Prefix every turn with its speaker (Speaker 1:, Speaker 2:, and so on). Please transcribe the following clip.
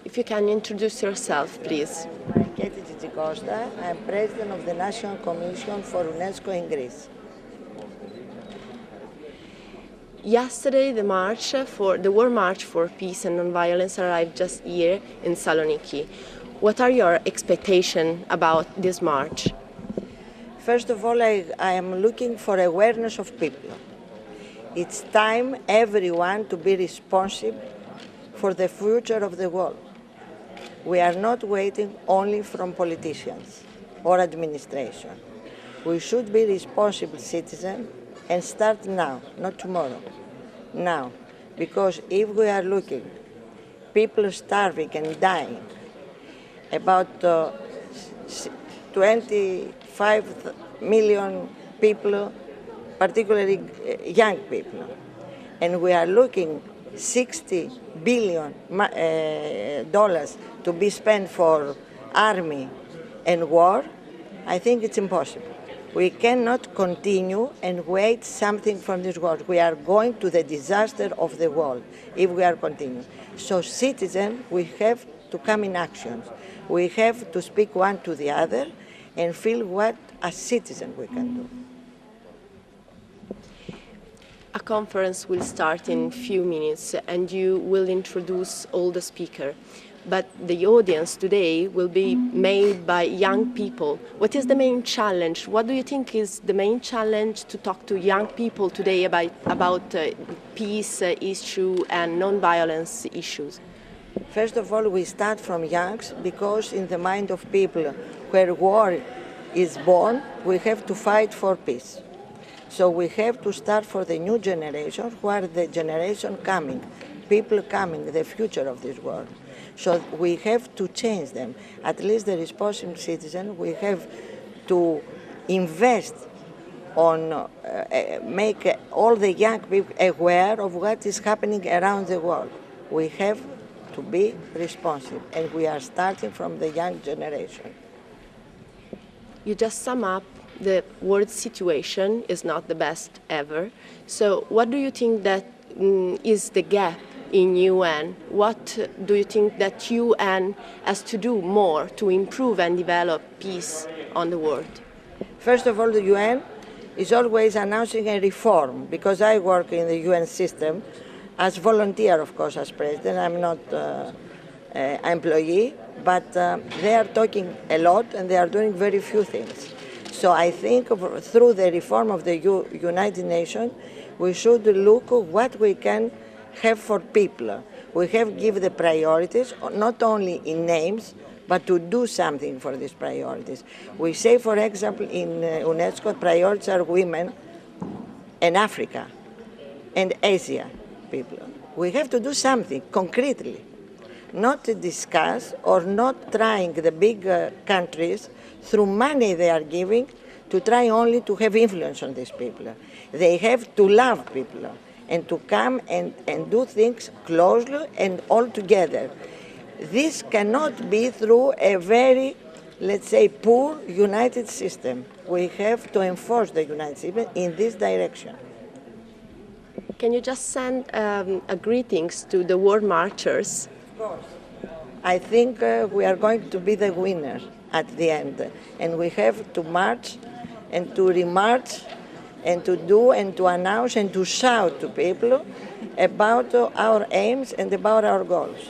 Speaker 1: If you can introduce yourself, please.
Speaker 2: I'm Katie Tsitsicosta. I'm president of the National Commission for UNESCO in Greece.
Speaker 1: Yesterday, the World March for Peace and Nonviolence arrived just here in Saloniki. What are your expectations about this march?
Speaker 2: First of all, I am looking for awareness of people. It's time everyone to be responsible for the future of the world. We are not waiting only from politicians or administration. We should be responsible citizens and start now, not tomorrow, now. Because if we are looking, people starving and dying, about 25 million people, particularly young people, and we are looking $60 billion to be spent for army and war, I think it's impossible. We cannot continue and wait something from this world. We are going to the disaster of the world if we are continuing. So citizens, we have to come in actions. We have to speak one to the other and feel what as citizens we can do.
Speaker 1: A conference will start in a few minutes and you will introduce all the speakers. But the audience today will be made by young people. What is the main challenge? What do you think is the main challenge to talk to young people today about peace issue and non-violence issues?
Speaker 2: First of all, we start from youngs because in the mind of people where war is born, we have to fight for peace. So we have to start for the new generation, who are the generation coming, people coming, the future of this world. So we have to change them. At least the responsible citizen, we have to invest on, make all the young people aware of what is happening around the world. We have to be responsive, and we are starting from the young generation.
Speaker 1: You just sum up the world situation is not the best ever. So what do you think that is the gap in UN? What do you think that UN has to do more to improve and develop peace on the world?
Speaker 2: First of all, the UN is always announcing a reform, because I work in the UN system as volunteer, of course, as president. I'm not an employee, but they are talking a lot and they are doing very few things. So I think through the reform of the United Nations, we should look at what we can have for people. We have give the priorities, not only in names, but to do something for these priorities. We say, for example, in UNESCO, priorities are women and Africa and Asia people. We have to do something concretely, not to discuss or not trying the big countries through money they are giving to try only to have influence on these people. They have to love people and to come and do things closely and all together. This cannot be through a very, let's say, poor united system. We have to enforce the united system in this direction.
Speaker 1: Can you just send a greetings to the world marchers?
Speaker 2: Of course. I think we are going to be the winner at the end. And we have to march and to remarch and to do and to announce and to shout to people about our aims and about our goals.